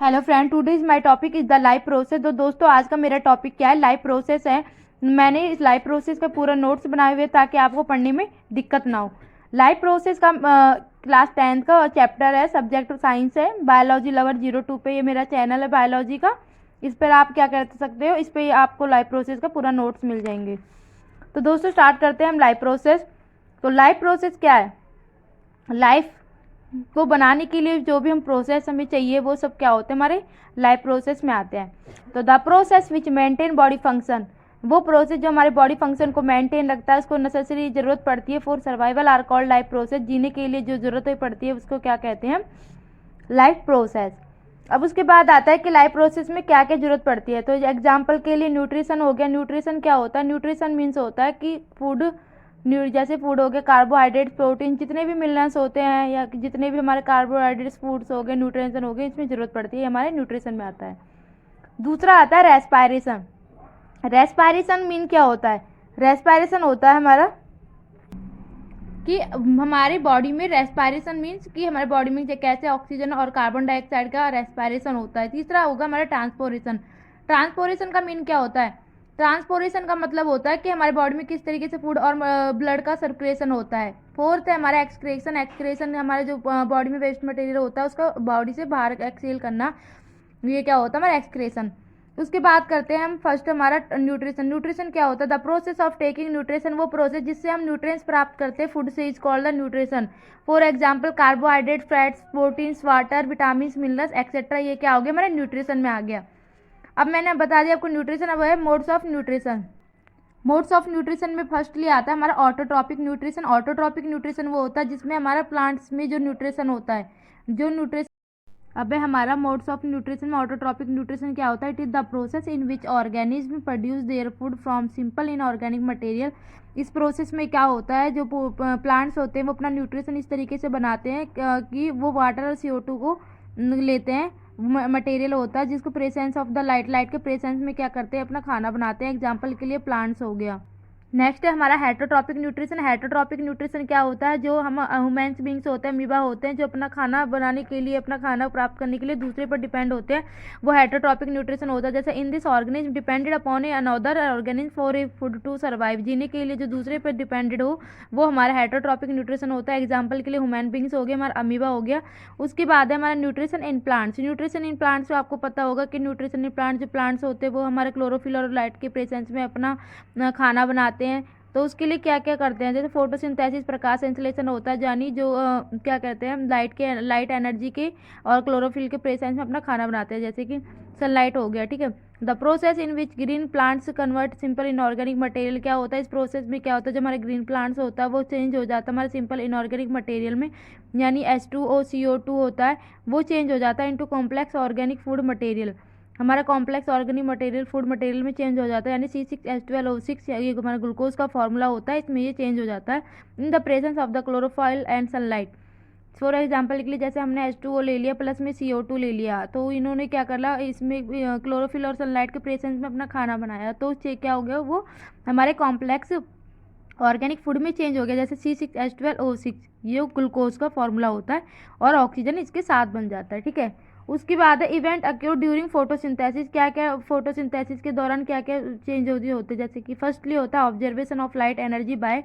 Hello friend, today is my topic is the life process. तो दोस्तों आज का मेरा टॉपिक क्या है? लाइफ प्रोसेस है। मैंने इस लाइफ प्रोसेस का पूरा नोट्स बनाए हुए हैं ताकि आपको पढ़ने में दिक्कत ना हो। लाइफ प्रोसेस का क्लास 10th का चैप्टर है, सब्जेक्ट साइंस है, बायोलॉजी लवर 02 पे ये मेरा चैनल है बायोलॉजी का। इस पर आप क्या कर सकते हो, इस पर आपको लाइफ प्रोसेस का पूरा नोट्स मिल जाएंगे। तो दोस्तों स्टार्ट करते हैं हम लाइफ प्रोसेस। तो लाइफ प्रोसेस क्या है? लाइफ को बनाने के लिए जो भी हम प्रोसेस हमें चाहिए वो सब क्या होते हैं, हमारे लाइफ प्रोसेस में आते हैं। तो the process which maintain body function, वो प्रोसेस जो हमारे बॉडी फंक्शन को मेंटेन रखता है, उसको नेसेसरी जरूरत पड़ती है for survival are called life process. जीने के लिए जो जरूरत पड़ती है उसको क्या कहते हैं? Life process. अब उसके बाद आता है कि लाइफ प्रोसेस में क्या क्या जरूरत पड़ती है। तो एग्जाम्पल के लिए न्यूट्रिशन हो गया। न्यूट्रिशन क्या होता है? न्यूट्रिशन मीन्स होता है कि फूड, जैसे फूड हो गए, कार्बोहाइड्रेट, प्रोटीन, जितने भी मिनरल्स होते हैं या जितने भी हमारे कार्बोहाइड्रेट्स फूड्स हो गए, न्यूट्रिशन हो गए, इसमें जरूरत पड़ती है, हमारे न्यूट्रिशन में आता है। दूसरा आता है रेस्पायरेशन। रेस्पायरेशन मीन क्या होता है? रेस्पायरेशन होता है हमारा कि हमारी बॉडी में रेस्पायरेशन मीन्स कि हमारे बॉडी में कैसे ऑक्सीजन और कार्बन डाइऑक्साइड का रेस्पायरेशन होता है। तीसरा होगा हमारा ट्रांसपोरेशन। ट्रांसपोरेशन का मीन क्या होता है? ट्रांसपोरेशन का मतलब होता है कि हमारे बॉडी में किस तरीके से फूड और ब्लड का सर्कुलेशन होता है। फोर्थ है हमारा एक्सक्रेशन। एक्सक्रेशन हमारे जो बॉडी में वेस्ट मटेरियल होता है उसका बॉडी से बाहर एक्सहेल करना, ये क्या होता है? हमारा एक्सक्रेशन। उसके बाद करते हैं हम फर्स्ट हमारा न्यूट्रिशन। न्यूट्रिशन क्या होता है? The process of taking nutrition, वो प्रोसेस जिससे हम न्यूट्रिएंट्स प्राप्त करते हैं फूड से, is called the nutrition. For example carbohydrate, fats, proteins, water, vitamin, minerals etcetera, ये क्या हो गया? हमारे न्यूट्रिशन में आ गया। अब मैंने बता दिया आपको न्यूट्रिशन। अब है modes of nutrition. Modes of nutrition में फर्स्टली आता है हमारा ऑटोट्रॉपिक न्यूट्रिशन। ऑटोट्रॉपिक न्यूट्रिशन वो होता है जिसमें हमारा प्लांट्स में जो न्यूट्रिशन होता है, जो न्यूट्रिशन। अब है हमारा मोड्स ऑफ न्यूट्रिशन में ऑटोट्रॉपिक न्यूट्रिशन क्या होता है? It is the process in which organism produce their food from simple inorganic material. इस प्रोसेस में क्या होता है, जो प्लांट्स होते हैं वो अपना न्यूट्रिशन इस तरीके से बनाते हैं कि वो वाटर और CO2 को लेते हैं, मटेरियल होता है जिसको presence of the light, light के प्रेजेंस में क्या करते हैं? अपना खाना बनाते हैं। एग्जाम्पल के लिए प्लांट्स हो गया। नेक्स्ट है हमारा हेटरोट्रॉपिक न्यूट्रिशन। हेटरोट्रॉपिक न्यूट्रिशन क्या होता है? जो हम ह्यूमन्स बींग्स होते हैं, अमीबा होते हैं, जो अपना खाना बनाने के लिए, अपना खाना प्राप्त करने के लिए दूसरे पर डिपेंड होते हैं, वो हेटरोट्रॉपिक न्यूट्रिशन होता है। जैसे in this organism depended upon a another organism for a food to survive, जीने के लिए जो दूसरे पर डिपेंडेड हो वो हमारा हेटरोट्रॉपिक न्यूट्रिशन होता है। एग्जाम्पल के लिए ह्यूमन बींग्स हो गए, हमारा अमीबा हो गया। उसके बाद है हमारा nutrition in plants. Nutrition in plants आपको पता होगा कि न्यूट्रिशन इन प्लांट्स, जो प्लांट्स होते हैं वो हमारे क्लोरोफिल और लाइट के प्रेजेंस में अपना खाना बनाते हैं। तो उसके लिए क्या क्या करते हैं? जैसे फोटोसिंथेसिस, प्रकाश संश्लेषण होता है, यानी जो क्या कहते हैं, लाइट एनर्जी के और क्लोरोफिल के प्रेजेंस में अपना खाना बनाते हैं, जैसे कि सनलाइट हो गया। ठीक है। The process in which green plants convert simple inorganic material, क्या होता है इस प्रोसेस में? क्या होता है, जो हमारे ग्रीन प्लांट्स होता है वो चेंज हो जाता है हमारे सिंपल इनऑर्गेनिक मटेरियल में, यानी H2O CO2 होता है, वो चेंज हो जाता है into complex organic food material. हमारा complex organic material food material में चेंज हो जाता है, यानी C6H12O6, ये हमारा ग्लूकोज का फॉर्मूला होता है, इसमें ये चेंज हो जाता है in the presence of the chlorophyll and sunlight. For example के लिए जैसे हमने H2O ले लिया प्लस में CO2 ले लिया, तो इन्होंने क्या करा, इसमें क्लोरोफिल और सनलाइट के प्रेजेंस में अपना खाना बनाया, तो क्या हो गया, वो हमारे कॉम्प्लेक्स ऑर्गेनिक फूड में चेंज हो गया। जैसे C6H12O6 ये ग्लूकोज का फॉर्मूला होता है और ऑक्सीजन इसके साथ बन जाता है। ठीक है। उसके बाद है इवेंट अक्योर ड्यूरिंग फोटोसिंथेसिस। क्या क्या फोटोसिंथेसिस के दौरान क्या क्या चेंज होते हैं? जैसे कि फर्स्टली होता है observation of light energy by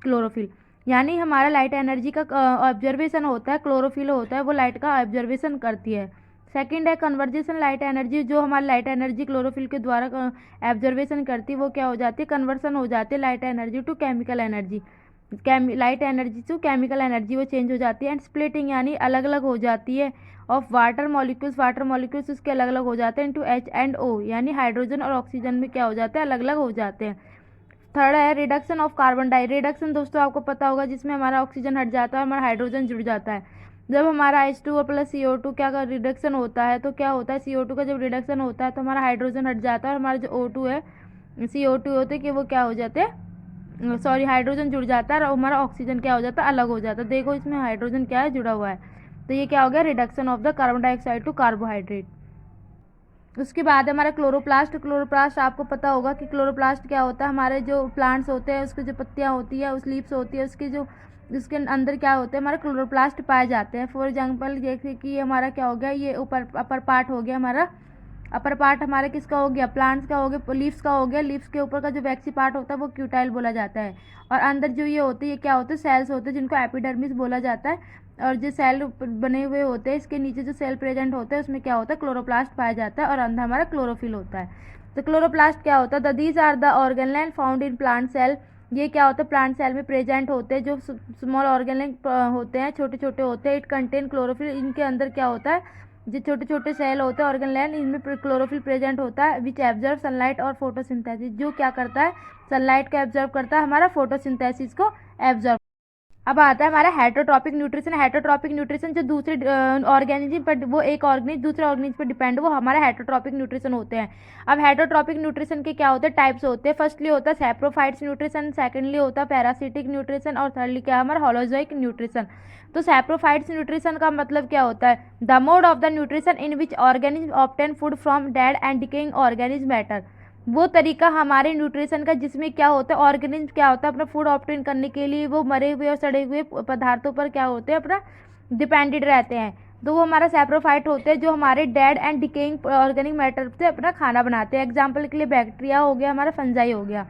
chlorophyll, यानी हमारा लाइट एनर्जी का ऑब्जर्वेशन होता है, क्लोरोफिल होता है वो लाइट का ऑब्जर्वेशन करती है। सेकंड है कन्वर्जेशन लाइट एनर्जी, जो हमारी लाइट एनर्जी क्लोरोफिल के द्वारा ऑब्जर्वेशन करती है वो क्या हो जाती है? कन्वर्सन हो जाती है light energy to chemical energy, light energy to chemical energy वो चेंज हो जाती है। एंड स्प्लिटिंग यानी अलग अलग हो जाती है ऑफ वाटर मॉलिक्यूल्स उसके अलग अलग हो जाते हैं इंटू H&O, यानी हाइड्रोजन और ऑक्सीजन में क्या हो जाता है? अलग अलग हो जाते हैं। थर्ड है reduction of carbon di. Reduction दोस्तों आपको पता होगा जिसमें हमारा ऑक्सीजन हट जाता है और हमारा हाइड्रोजन जुड़ जाता है। जब हमारा H2O प्लस CO2 क्या का रिडक्शन होता है तो क्या होता है? CO2 का जब रिडक्शन होता है तो हमारा हाइड्रोजन हट जाता है और हमारा जो O2 है, CO2 होते हैं कि वो क्या हो जाते हैं, सॉरी हाइड्रोजन जुड़ जाता है और हमारा ऑक्सीजन क्या हो जाता है? अलग हो जाता है। देखो इसमें हाइड्रोजन क्या है, जुड़ा हुआ है, तो ये क्या हो गया? Reduction of the carbon dioxide to carbohydrate. उसके बाद हमारा क्लोरोप्लास्ट। क्लोरोप्लास्ट आपको पता होगा कि क्लोरोप्लास्ट क्या होता है? हमारे जो प्लांट्स होते हैं उसकी जो पत्तियां होती है, उस लीव्स होती है, उसकी जो इसके अंदर क्या होते हैं, हमारे क्लोरोप्लास्ट पाए जाते हैं। फॉर एग्जांपल जैसे कि हमारा क्या हो गया, ये ऊपर अपर पार्ट हो गया हमारा, अपर पार्ट हमारा किसका हो गया, प्लांट्स का हो गया, लीव्स का हो गया। लीव्स के ऊपर का जो वैक्सी पार्ट होता है वो क्यूटाइल बोला जाता है। और अंदर जो ये होते हैं, ये क्या होते हैं, सेल्स होते हैं जिनको एपिडर्मिस बोला जाता है। और जो सेल बने हुए होते हैं, इसके नीचे जो सेल प्रेजेंट होते हैं उसमें क्या होता है, क्लोरोप्लास्ट पाया जाता है और अंदर हमारा क्लोरोफिल होता है। तो क्लोरोप्लास्ट क्या होता है, these are the organelle found in plant cell. ये क्या होता है, प्लांट सेल में प्रेजेंट होते हैं जो स्मॉल ऑर्गेनेल होते हैं, छोटे छोटे होते हैं। इट कंटेन क्लोरोफिल, इनके अंदर क्या होता है, जो छोटे छोटे सेल होते हैं ऑर्गेनेल, इनमें क्लोरोफिल प्रेजेंट होता है। विच एब्जर्व सनलाइट और फोटोसिंथेसिस, जो क्या करता है, सनलाइट को एब्जर्व करता है, हमारा फोटोसिंथेसिस को एब्जर्व। अब आता है हमारा हेटरोट्रॉपिक न्यूट्रिशन। हेटरोट्रॉपिक न्यूट्रिशन जो दूसरे ऑर्गेनिज्म पर, वो एक ऑर्गेनिज्म दूसरे ऑर्गेनिज्म पर डिपेंड, वो हमारा हेटरोट्रॉपिक न्यूट्रिशन होते हैं। अब हेटरोट्रॉपिक न्यूट्रिशन के क्या होते हैं, टाइप्स होते हैं। फर्स्टली होता है सैप्रोफाइट्स न्यूट्रिशन, सेकंडली होता है पैरासिटिक न्यूट्रिशन और थर्डली क्या है हमारा होलोजोइक न्यूट्रिशन। तो सैप्रोफाइट्स न्यूट्रिशन का मतलब क्या होता है, the mode of the nutrition in which organism obtain food from dead and decaying organism matter. वो तरीका हमारे न्यूट्रिशन का जिसमें क्या होता है, ऑर्गेनिज्म क्या होता है अपना फूड ऑब्टेन करने के लिए वो मरे हुए और सड़े हुए पदार्थों पर क्या होते हैं, अपना डिपेंडेड रहते हैं। तो वो हमारा सैप्रोफाइट होते हैं जो हमारे dead and decaying organic matter से अपना खाना बनाते हैं। एग्जाम्पल के लिए बैक्टीरिया हो गया, हमारा फंजाई हो गया।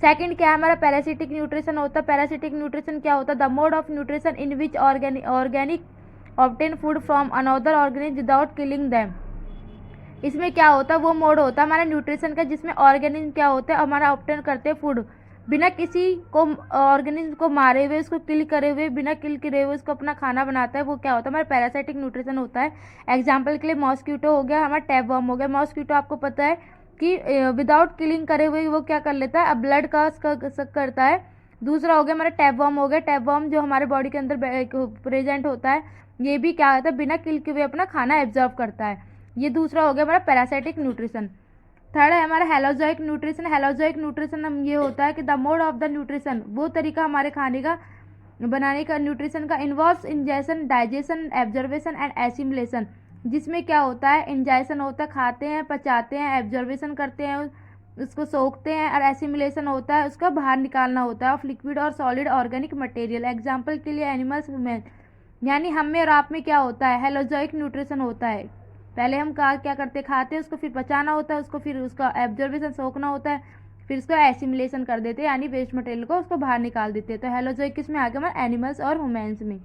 सेकंड क्या है हमारा पैरासिटिक न्यूट्रिशन होता है। पैरासिटिक न्यूट्रिशन क्या होता है, the mode of nutrition in which organic obtain food from another organism without killing them. इसमें क्या होता है, वो मोड होता है हमारा न्यूट्रिशन का जिसमें ऑर्गेनिज्म क्या होता है, हमारा ऑब्टेन करते हैं फूड बिना किसी को ऑर्गेनिज्म को मारे हुए, उसको किल करे हुए, बिना किल करे हुए उसको अपना खाना बनाता है। वो क्या होता है, हमारा पैरासाइटिक न्यूट्रिशन होता है। एग्जाम्पल के लिए मॉस्क्यूटो हो गया, हमारा टैपवर्म हो गया। मॉस्क्यूटो आपको पता है कि विदाउट किलिंग करे हुए वो क्या कर लेता है, अब ब्लड का करता है। दूसरा हो गया हमारा टैपवर्म हो गया। टैपवर्म जो हमारे बॉडी के अंदर प्रेजेंट होता है, ये भी क्या होता है, बिना किल के हुए अपना खाना एब्जॉर्व करता है। ये दूसरा हो गया हमारा पैरासाइटिक न्यूट्रिशन। थर्ड है हमारा हेलोजोइक न्यूट्रिशन। हेलोजोइक न्यूट्रिशन हम ये होता है कि the mode of the nutrition, वो तरीका हमारे खाने का बनाने का न्यूट्रिशन का involves ingestion, digestion, observation and assimilation. जिसमें क्या होता है, इंजेशन होता है, खाते हैं, पचाते हैं, एब्जर्वेशन करते हैं, उसको सोखते हैं, और एसिमिलेशन होता है, उसका बाहर निकालना होता है ऑफ लिक्विड और सॉलिड ऑर्गेनिक मटेरियल। एग्जाम्पल के लिए एनिमल्स, ह्यूमन। यानी हम में और आप में क्या होता है, हेलोजोइक न्यूट्रिशन होता है। पहले हम क्या करते, खाते हैं, उसको फिर पचाना होता है, उसको फिर उसका एब्जर्वेशन सोखना होता है, फिर उसको एसिमिलेशन कर देते हैं, यानी वेस्ट मटेरियल को उसको बाहर निकाल देते हैं। तो हेलोजोइक किस में आ गया हमारे एनिमल्स और ह्यूमन्स में।